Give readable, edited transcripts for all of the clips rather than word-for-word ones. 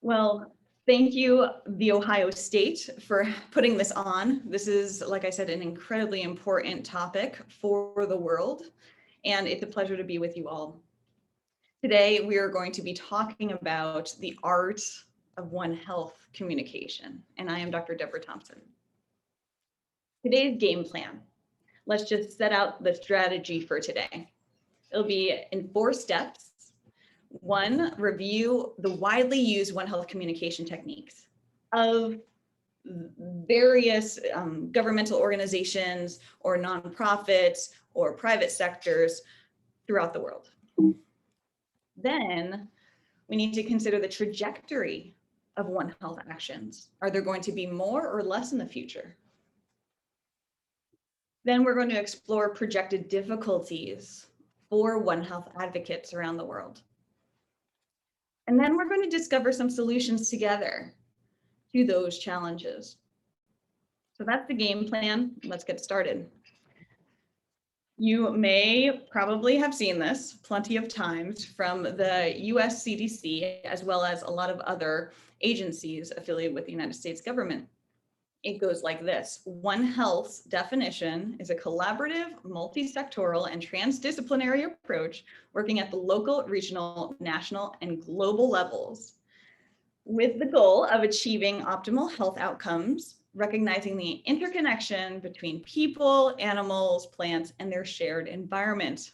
Well, thank you, The Ohio State, for putting this on. This is, like I said, an incredibly important topic for the world, and it's a pleasure to be with you all. Today, we are going to be talking about the art of One Health communication, and I am Dr. Deborah Thompson. Today's game plan. Let's just set out the strategy for today. It'll be in 4 steps. 1, review the widely used One Health communication techniques of various governmental organizations or nonprofits or private sectors throughout the world. Then we need to consider the trajectory of One Health actions. Are there going to be more or less in the future? Then we're going to explore projected difficulties for One Health advocates around the world. And then we're going to discover some solutions together to those challenges. So that's the game plan. Let's get started. You may probably have seen this plenty of times from the US CDC, as well as a lot of other agencies affiliated with the United States government. It goes like this. One Health's definition is a collaborative, multi-sectoral, and transdisciplinary approach working at the local, regional, national, and global levels with the goal of achieving optimal health outcomes, recognizing the interconnection between people, animals, plants, and their shared environment.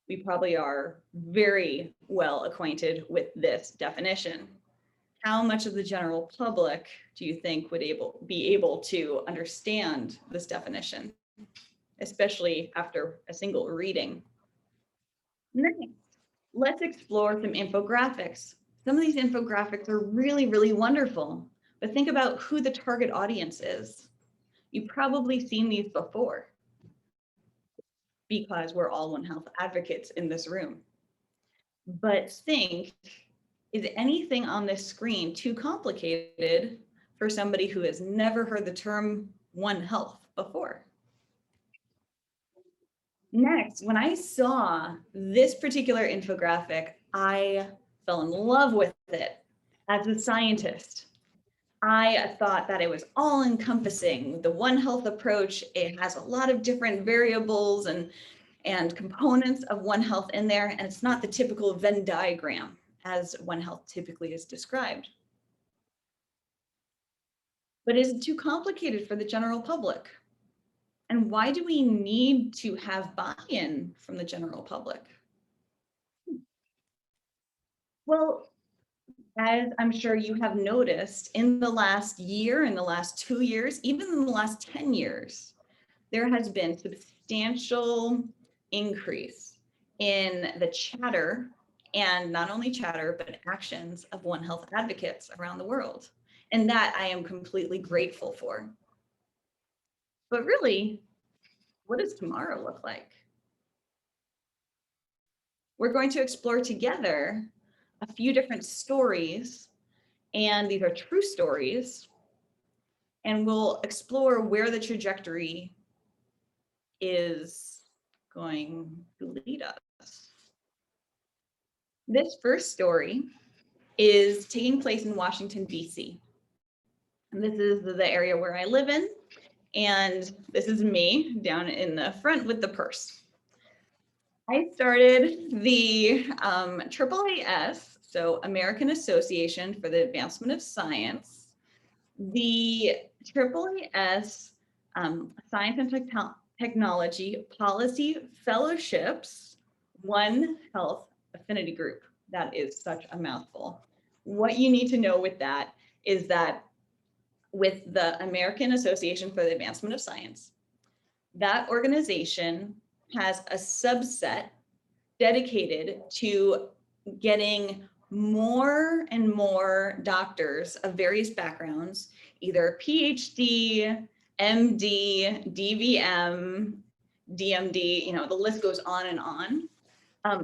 We probably are very well acquainted with this definition. How much of the general public do you think would be able to understand this definition, especially after a single reading? Next, let's explore some infographics. Some of these infographics are really, really wonderful, but think about who the target audience is. You've probably seen these before because we're all One Health advocates in this room. But think, is anything on this screen too complicated for somebody who has never heard the term One Health before? Next, when I saw this particular infographic, I fell in love with it. As a scientist, I thought that it was all encompassing. The One Health approach, it has a lot of different variables and components of One Health in there, and it's not the typical Venn diagram as One Health typically is described. But is it too complicated for the general public? And why do we need to have buy-in from the general public? Well, as I'm sure you have noticed, in the last year, in the last 2 years, even in the last 10 years, there has been substantial increase in the chatter, and not only chatter, but actions of One Health advocates around the world. And that I am completely grateful for. But really, what does tomorrow look like? We're going to explore together a few different stories, and these are true stories, and we'll explore where the trajectory is going to lead us. This first story is taking place in Washington, D.C. And this is the area where I live in, and this is me down in the front with the purse. I started the AAAS, so American Association for the Advancement of Science, the AAAS Science and Technology Policy Fellowships, One Health Affinity Group. That is such a mouthful. What you need to know with that is that with the American Association for the Advancement of Science, that organization has a subset dedicated to getting more and more doctors of various backgrounds, either PhD, MD, DVM, DMD, the list goes on and on.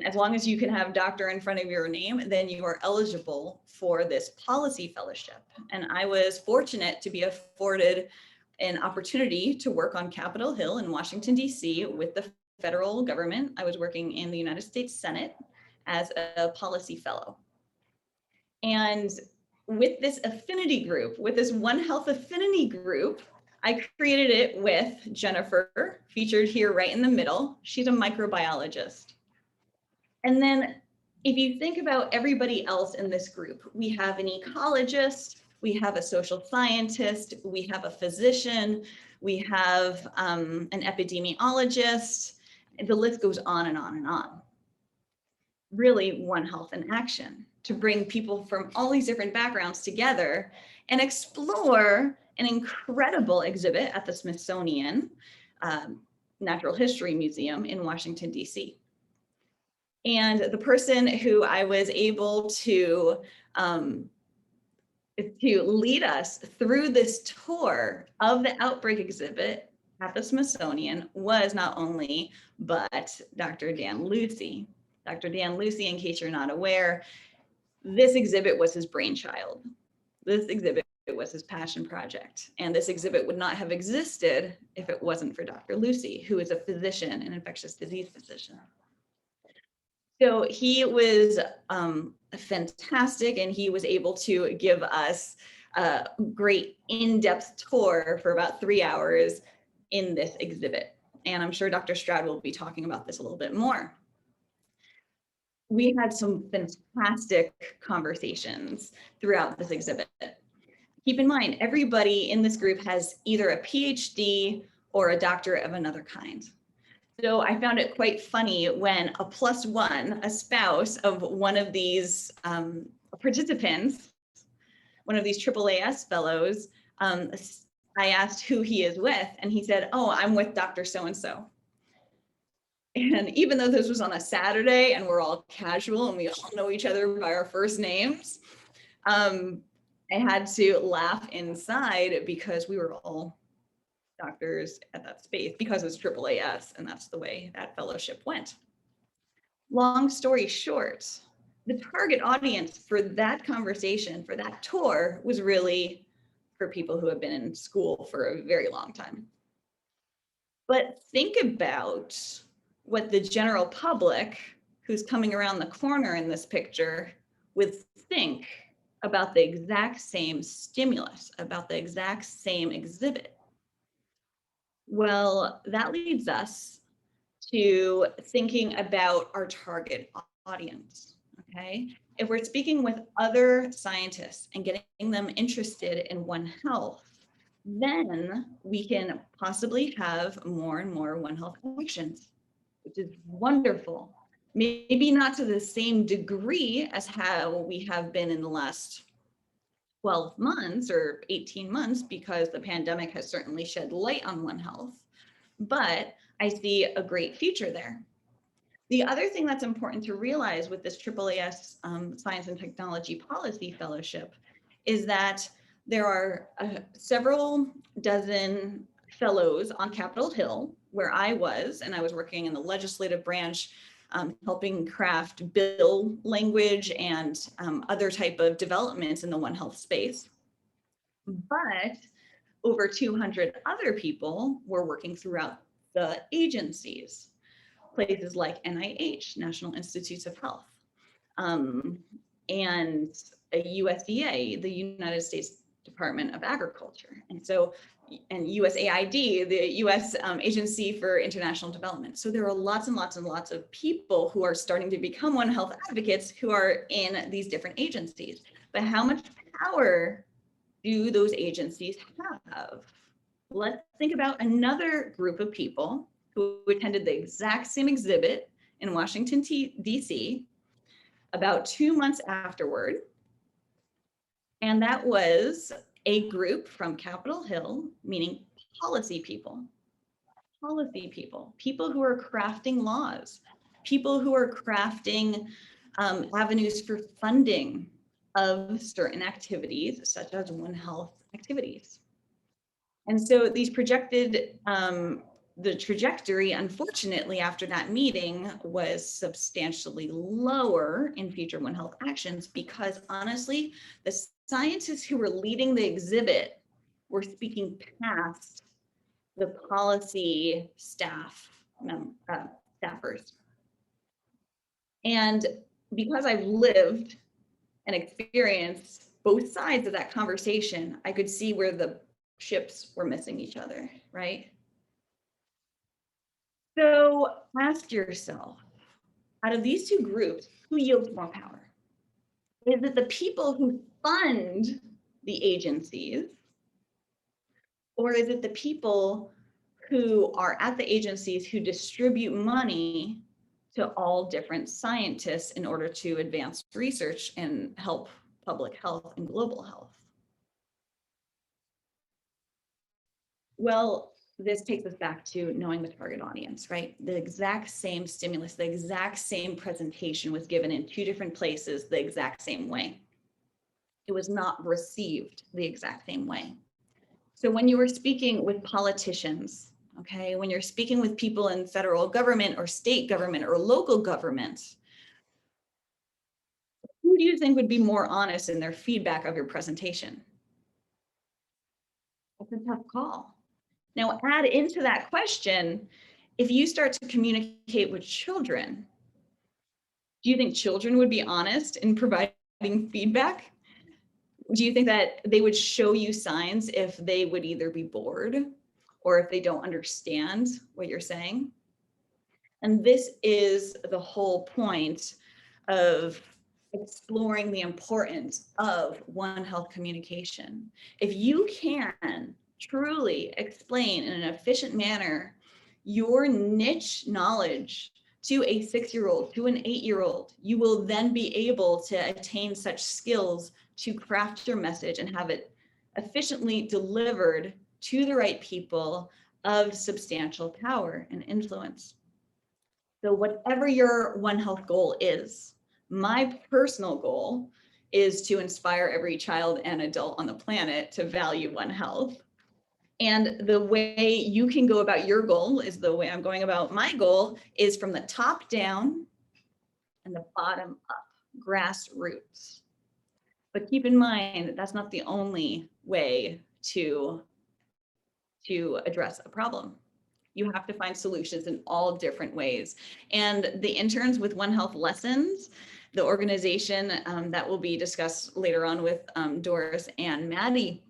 As long as you can have doctor in front of your name, then you are eligible for this policy fellowship. And I was fortunate to be afforded an opportunity to work on Capitol Hill in Washington, D.C. with the federal government. I was working in the United States Senate as a policy fellow. And with this affinity group, with this One Health affinity group, I created it with Jennifer, featured here right in the middle. She's a microbiologist. And then if you think about everybody else in this group, we have an ecologist, we have a social scientist, we have a physician, we have an epidemiologist. The list goes on and on and on. Really, One Health in action to bring people from all these different backgrounds together and explore an incredible exhibit at the Smithsonian Natural History Museum in Washington, D.C. And the person who I was able to lead us through this tour of the outbreak exhibit at the Smithsonian was not only but Dr. Dan Lucy. Dr. Dan Lucy, in case you're not aware, this exhibit was his brainchild. This exhibit was his passion project. And this exhibit would not have existed if it wasn't for Dr. Lucy, who is a physician, an infectious disease physician. So he was fantastic, and he was able to give us a great in-depth tour for about 3 hours in this exhibit. And I'm sure Dr. Stroud will be talking about this a little bit more. We had some fantastic conversations throughout this exhibit. Keep in mind, everybody in this group has either a PhD or a doctorate of another kind. So I found it quite funny when a +1, a spouse of one of these participants, one of these AAAS fellows, I asked who he is with, and he said, "Oh, I'm with Dr. So-and-so." And even though this was on a Saturday and we're all casual and we all know each other by our first names, I had to laugh inside because we were all doctors at that space because it's AAAS, and that's the way that fellowship went. Long story short, the target audience for that conversation, for that tour, was really for people who have been in school for a very long time. But think about what the general public who's coming around the corner in this picture would think about the exact same stimulus, about the exact same exhibit. Well, that leads us to thinking about our target audience, okay? If we're speaking with other scientists and getting them interested in One Health, then we can possibly have more and more One Health actions, which is wonderful. Maybe not to the same degree as how we have been in the last 12 months or 18 months, because the pandemic has certainly shed light on One Health, but I see a great future there. The other thing that's important to realize with this AAAS Science and Technology Policy Fellowship is that there are several dozen fellows on Capitol Hill, where I was, and I was working in the legislative branch, helping craft bill language and other type of developments in the One Health space. But over 200 other people were working throughout the agencies, places like NIH, National Institutes of Health, and USDA, the United States Department of Agriculture. And USAID, the US Agency for International Development. So there are lots and lots and lots of people who are starting to become One Health advocates who are in these different agencies. But how much power do those agencies have? Let's think about another group of people who attended the exact same exhibit in Washington, D.C. about 2 months afterward. And that was a group from Capitol Hill, meaning policy people, people who are crafting laws, people who are crafting avenues for funding of certain activities, such as One Health activities. And so these projected, the trajectory, unfortunately, after that meeting was substantially lower in future One Health actions, because honestly, the scientists who were leading the exhibit were speaking past the policy staffers. And because I've lived and experienced both sides of that conversation, I could see where the ships were missing each other, right? So ask yourself, out of these two groups, who yields more power? Is it the people who fund the agencies, or is it the people who are at the agencies who distribute money to all different scientists in order to advance research and help public health and global health? Well, this takes us back to knowing the target audience, right? The exact same stimulus, the exact same presentation was given in two different places the exact same way. It was not received the exact same way. So when you were speaking with politicians, okay, when you're speaking with people in federal government or state government or local government, who do you think would be more honest in their feedback of your presentation? That's a tough call. Now add into that question, if you start to communicate with children, do you think children would be honest in providing feedback? Do you think that they would show you signs if they would either be bored or if they don't understand what you're saying? And this is the whole point of exploring the importance of One Health communication. If you can truly explain in an efficient manner your niche knowledge to a 6-year-old, to an 8-year-old, you will then be able to attain such skills to craft your message and have it efficiently delivered to the right people of substantial power and influence. So whatever your One Health goal is, my personal goal is to inspire every child and adult on the planet to value One Health. And the way you can go about your goal is the way I'm going about my goal is from the top down and the bottom up, grassroots. But keep in mind that that's not the only way to address a problem. You have to find solutions in all different ways. And the interns with One Health Lessons, the organization that will be discussed later on with Doris and Maddie,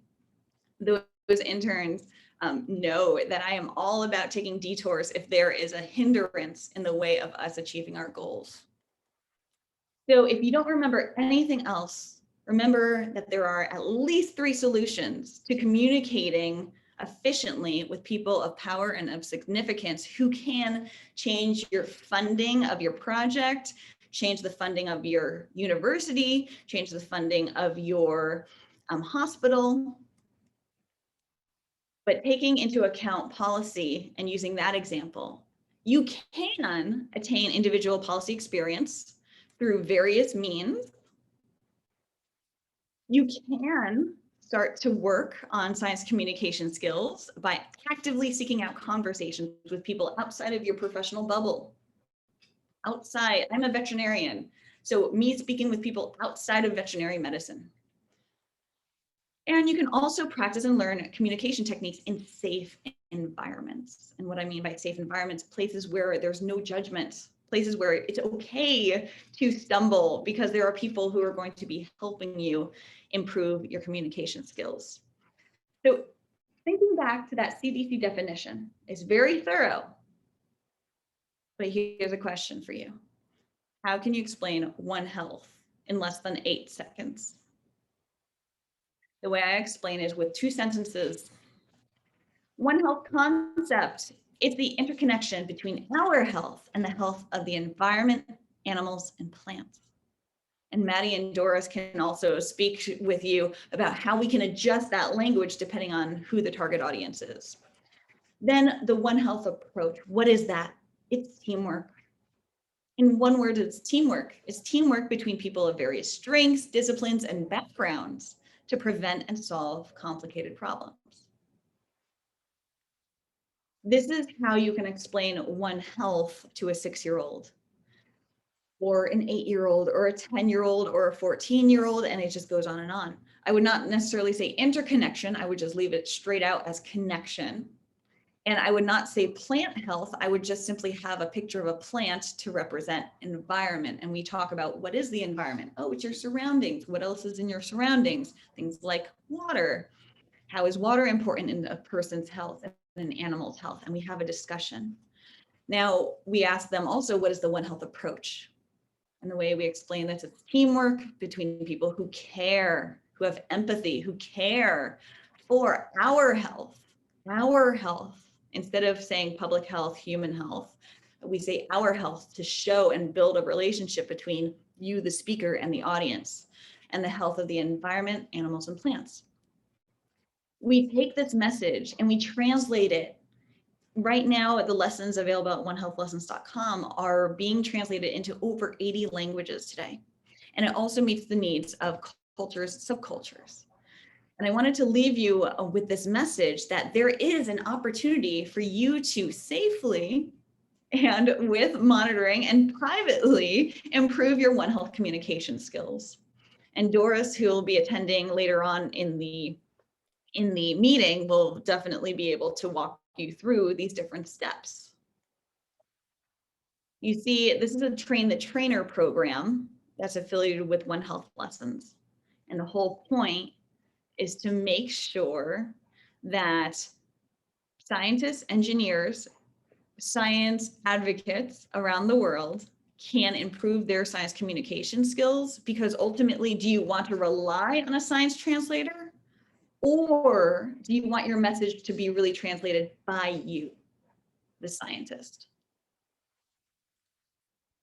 those interns know that I am all about taking detours if there is a hindrance in the way of us achieving our goals. So if you don't remember anything else, remember that there are at least 3 solutions to communicating efficiently with people of power and of significance who can change your funding of your project, change the funding of your university, change the funding of your hospital. But taking into account policy and using that example, you can attain individual policy experience through various means. You can start to work on science communication skills by actively seeking out conversations with people outside of your professional bubble. Outside, I'm a veterinarian, so me speaking with people outside of veterinary medicine. And you can also practice and learn communication techniques in safe environments. And what I mean by safe environments, places where there's no judgment, places where it's okay to stumble because there are people who are going to be helping you improve your communication skills. So thinking back to that CDC definition is very thorough, but here's a question for you. How can you explain One Health in less than 8 seconds? The way I explain it is with 2 sentences. One Health concept is the interconnection between our health and the health of the environment, animals, and plants. And Maddie and Doris can also speak with you about how we can adjust that language depending on who the target audience is. Then the One Health approach, what is that? It's teamwork. In one word, it's teamwork. It's teamwork between people of various strengths, disciplines, and backgrounds to prevent and solve complicated problems. This is how you can explain One Health to a 6-year-old or an 8-year-old or a 10-year-old or a 14-year-old, and it just goes on and on. I would not necessarily say interconnection. I would just leave it straight out as connection. And I would not say plant health, I would just simply have a picture of a plant to represent environment. And we talk about what is the environment? Oh, it's your surroundings. What else is in your surroundings? Things like water. How is water important in a person's health and an animal's health? And we have a discussion. Now, we ask them also, what is the One Health approach? And the way we explain this is teamwork between people who care, who have empathy, who care for our health, instead of saying public health, human health, we say our health to show and build a relationship between you, the speaker, and the audience, and the health of the environment, animals, and plants. We take this message and we translate it. Right now, the lessons available at onehealthlessons.com are being translated into over 80 languages today. And it also meets the needs of cultures, subcultures. And I wanted to leave you with this message that there is an opportunity for you to safely and with monitoring and privately improve your One Health communication skills. And Doris, who will be attending later on in the meeting, will definitely be able to walk you through these different steps. You see, this is a Train the Trainer program that's affiliated with One Health Lessons. And the whole point is to make sure that scientists, engineers, science advocates around the world can improve their science communication skills, because ultimately, do you want to rely on a science translator, or do you want your message to be really translated by you, the scientist?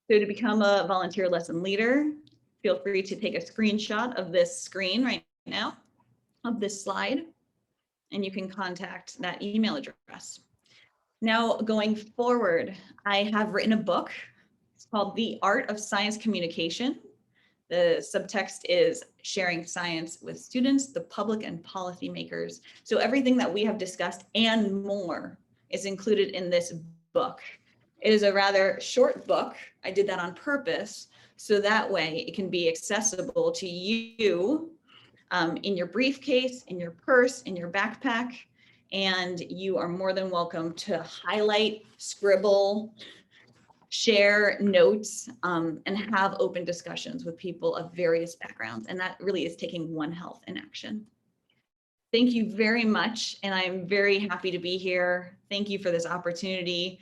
So to become a volunteer lesson leader, feel free to take a screenshot of this screen right now, of this slide, and you can contact that email address. Now, going forward, I have written a book. It's called The Art of Science Communication. The subtext is sharing science with students, the public, and policymakers. So everything that we have discussed and more is included in this book. It is a rather short book. I did that on purpose, so that way it can be accessible to you in your briefcase, in your purse, in your backpack, and you are more than welcome to highlight, scribble, share notes, and have open discussions with people of various backgrounds. And that really is taking One Health in action. Thank you very much, and I'm very happy to be here. Thank you for this opportunity.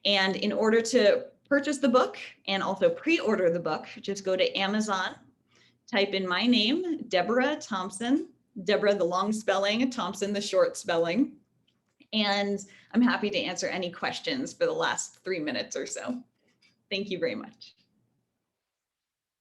And in order to purchase the book and also pre-order the book, just go to Amazon, type in my name, Deborah Thompson, Deborah the long spelling, Thompson the short spelling, and I'm happy to answer any questions for the last 3 minutes or so. Thank you very much.